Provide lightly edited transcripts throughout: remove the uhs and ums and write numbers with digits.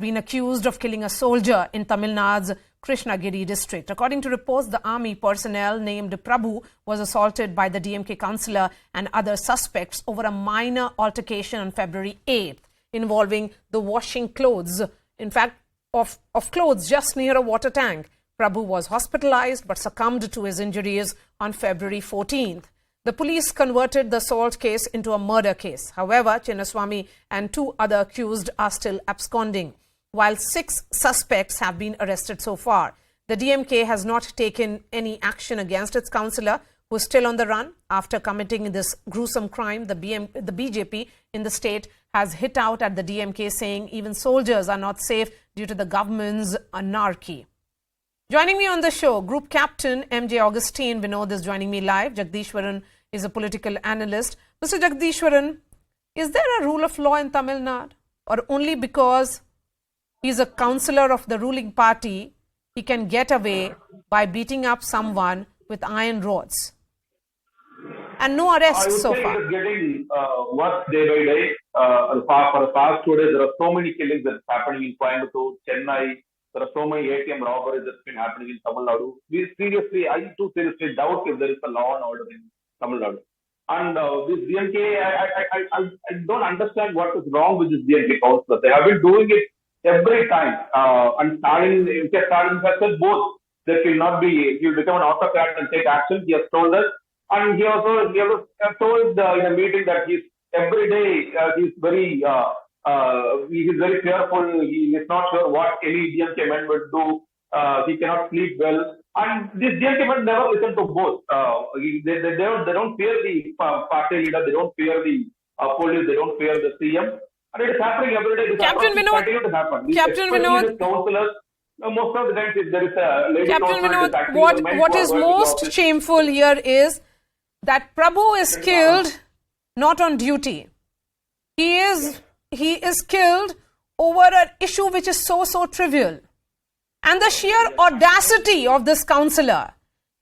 been accused of killing a soldier in Tamil Nadu's Krishnagiri district. According to reports, the army personnel named Prabhu was assaulted by the DMK councillor and other suspects over a minor altercation on February 8th involving the washing clothes, in fact, of clothes just near a water tank. Prabhu was hospitalized but succumbed to his injuries on February 14th. The police converted the assault case into a murder case. However, Chinnaswamy and 2 other accused are still absconding, while 6 suspects have been arrested so far. The DMK has not taken any action against its councillor, who is still on the run. After committing this gruesome crime, the BJP in the state has hit out at the DMK, saying even soldiers are not safe due to the government's anarchy. Joining me on the show, Group Captain MJ Augustine Vinod is joining me live. Jagdishwaran is a political analyst. Mr. Jagdishwaran, is there a rule of law in Tamil Nadu? Or only because he's a councillor of the ruling party, he can get away by beating up someone with iron rods? And no arrests so far. It is getting worse day by day. For the past 2 days, there are so many killings that's happening in Coimbatore, Chennai. There are so many ATM robberies that's been happening in Tamil Nadu. I too seriously doubt if there is a law and order in Tamil Nadu. And this DMK, I don't understand what is wrong with this DMK councillor. They have been doing it every time. And Stalin has said both. That he will become an autocrat and take action. He has told us. And he also told in a meeting that every day he's very fearful. He is not sure what any DMK man will do. He cannot sleep well. And this DMK man never listen to both. They don't fear the party leader. They don't fear the police. They don't fear the CM. And it is happening every day. Captain Vinod, councillors, most of the times if there is a lady Captain Vinod, what is most shameful here is that Prabhu is killed not on duty. He is killed over an issue which is so trivial. And the sheer audacity of this councillor,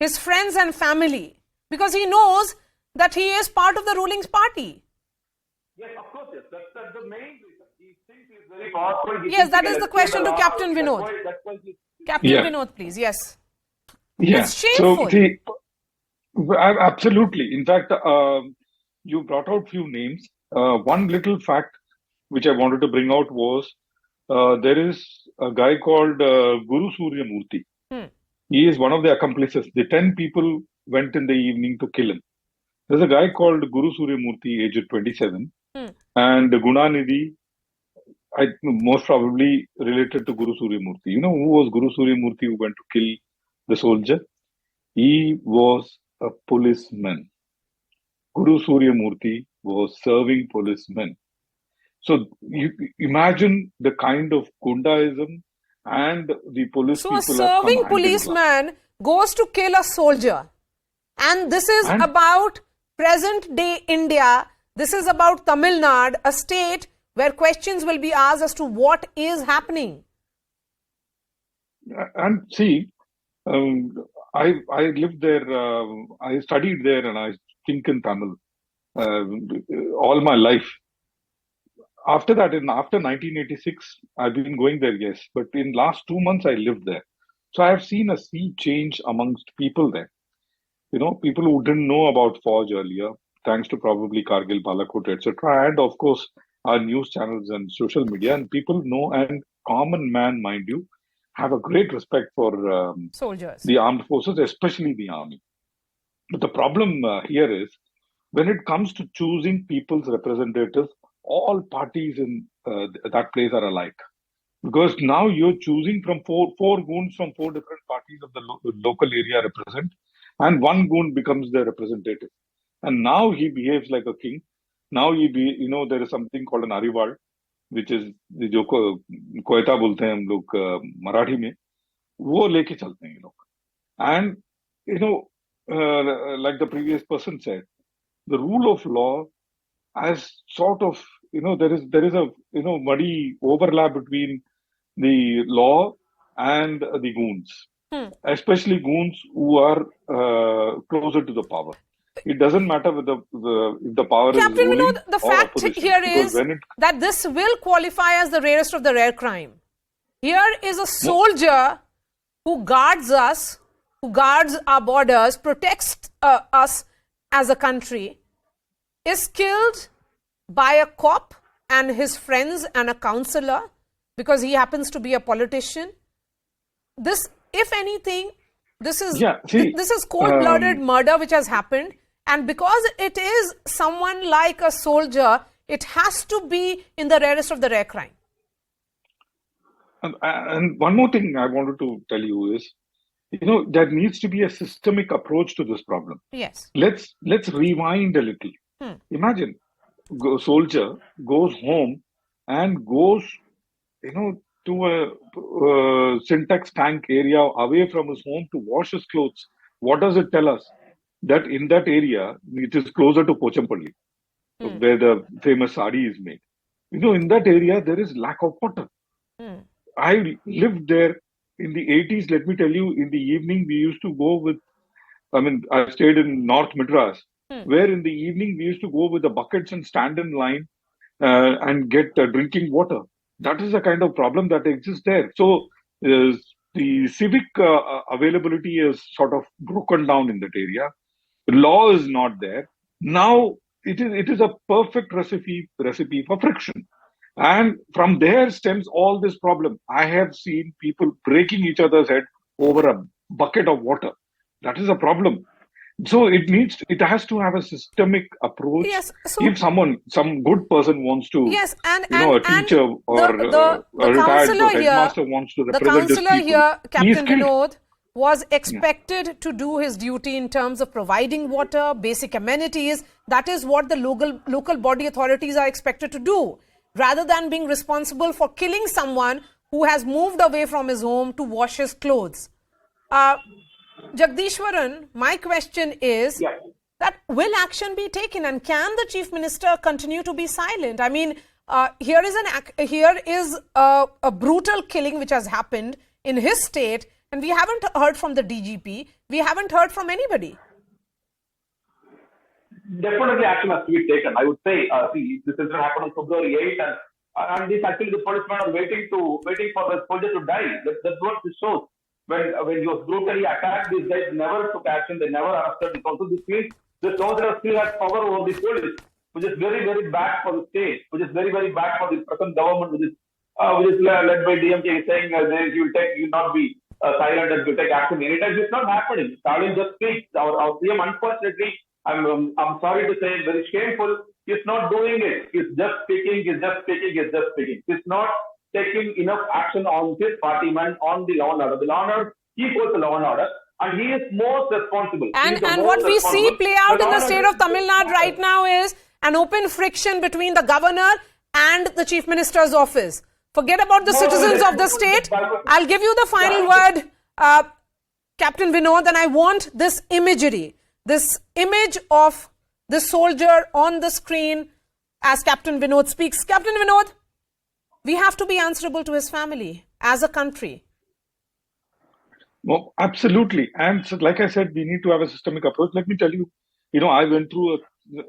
his friends and family, because he knows that he is part of the ruling party. Yes, of course, yes. That's the main reason. He thinks he's very powerful. Yes, that is the question to Captain Vinod. Captain Vinod, please. Yes. Yeah. It's shameful. So, absolutely. In fact, you brought out few names. One little fact which I wanted to bring out was there is a guy called Guru Surya Murthy. He is one of the accomplices. The 10 people went in the evening to kill him. There's a guy called Guru Surya Murthy, aged 27, and Gunanidhi, most probably related to Guru Surya Murthy. You know who was Guru Surya Murthy who went to kill the soldier? He was a policeman. Guru Surya Murthy was serving policemen. So you imagine the kind of Gundaism and the police people. So a serving policeman goes to kill a soldier. And this is about present day India. This is about Tamil Nadu, a state where questions will be asked as to what is happening. And see, I lived there, I studied there, and I think in Tamil all my life. After that, after 1986, I've been going there, yes. But in last 2 months, I lived there. So I have seen a sea change amongst people there. You know, people who didn't know about Fauj earlier, thanks to probably Kargil, Balakot, etc. And of course, our news channels and social media. And people know, and common man, mind you, have a great respect for soldiers, the armed forces, especially the army. But the problem here is, when it comes to choosing people's representatives, all parties in that place are alike. Because now you're choosing from four goons from 4 different parties of the local area represent, and 1 goon becomes the representative. And now he behaves like a king. Now there is something called an Ariwal, which is जो कोयता बोलते हैं हम लोग मराठी में, वो लेके चलते हैं ये लोग. And like the previous person said, the rule of law has sort of there is a muddy overlap between the law and the goons, especially goons who are closer to the power. It doesn't matter if the power Captain is ruling Vinod, the fact here is that that this will qualify as the rarest of the rare crime. Here is a soldier who guards us, who guards our borders, protects us as a country, is killed by a cop and his friends and a councillor because he happens to be a politician. This, if anything, this is cold-blooded murder which has happened, and because it is someone like a soldier, it has to be in the rarest of the rare crime. And one more thing I wanted to tell you is, there needs to be a systemic approach to this problem. Yes. Let's rewind a little. Imagine, soldier goes home and goes, to a syntax tank area away from his home to wash his clothes. What does it tell us? That in that area, it is closer to Pochampalli, where the famous sari is made. In that area, there is lack of water. I lived there in the 80s. Let me tell you, in the evening, we used to go with, I stayed in North Madras, where in the evening, we used to go with the buckets and stand in line and get drinking water. That is the kind of problem that exists there. So the civic availability is sort of broken down in that area. The law is not there. Now it is a perfect recipe for friction. And from there stems all this problem. I have seen people breaking each other's head over a bucket of water. That is a problem. So it has to have a systemic approach. Yes, so if some good person wants to, yes, and a teacher or a retired headmaster wants to represent his people. The councillor here, Captain Vinod, was expected to do his duty in terms of providing water, basic amenities. That is what the local body authorities are expected to do, rather than being responsible for killing someone who has moved away from his home to wash his clothes. Jagdishwaran, my question is that will action be taken, and can the Chief Minister continue to be silent? I mean, here is a brutal killing which has happened in his state, and we haven't heard from the DGP. We haven't heard from anybody. Definitely action has to be taken. I would say, this incident happened on February 8th, and this actually the policemen are waiting for the soldier to die. That's what this shows. When he was brutally attacked, these guys never took action. They never arrested the council. This means the soldier still has power over the police, which is very, very bad for the state, which is very, very bad for the present government, which is led by DMK, saying he will not be silent and will take action anytime. It's not happening. Stalin just speaks. Our CM, unfortunately, I'm sorry to say, very shameful. He's not doing it. He's just speaking. He's not taking enough action on his party man, on the law and order. The law and order, he holds the law and order, and he is most responsible. And what we see play out in the state of Tamil Nadu right now is an open friction between the governor and the Chief Minister's office. Forget about the citizens of the state. I'll give you the final word, Captain Vinod, and I want this imagery, this image of the soldier on the screen as Captain Vinod speaks. Captain Vinod, we have to be answerable to his family as a country. Well, absolutely. And so, like I said, we need to have a systemic approach. Let me tell you, I went through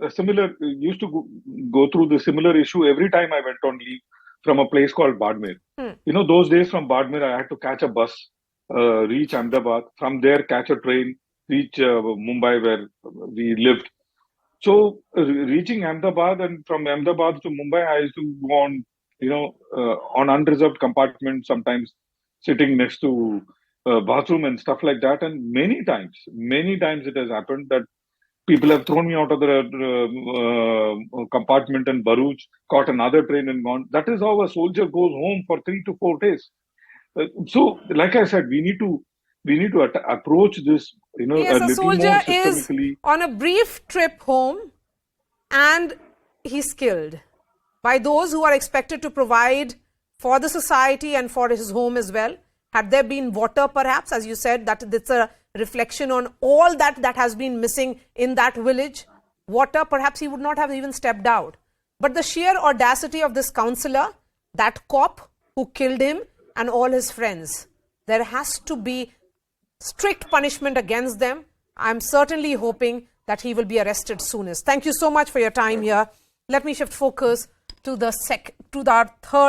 a similar, used to go through the similar issue every time I went on leave from a place called Badmer. Those days from Badmer, I had to catch a bus, reach Ahmedabad, from there catch a train, reach Mumbai where we lived. So reaching Ahmedabad, and from Ahmedabad to Mumbai, I used to go on, on unreserved compartment, sometimes sitting next to bathroom and stuff like that. And many times it has happened that people have thrown me out of the compartment in Bharuch, caught another train and gone. That is how a soldier goes home for 3 to 4 days. So, like I said, we need to approach this, yes, a soldier is on a brief trip home and he's killed by those who are expected to provide for the society and for his home as well. Had there been water, perhaps, as you said, that it's a reflection on all that has been missing in that village. Water, perhaps he would not have even stepped out. But the sheer audacity of this councillor, that cop who killed him and all his friends, there has to be strict punishment against them. I'm certainly hoping that he will be arrested soonest. Thank you so much for your time here. Let me shift focus to our third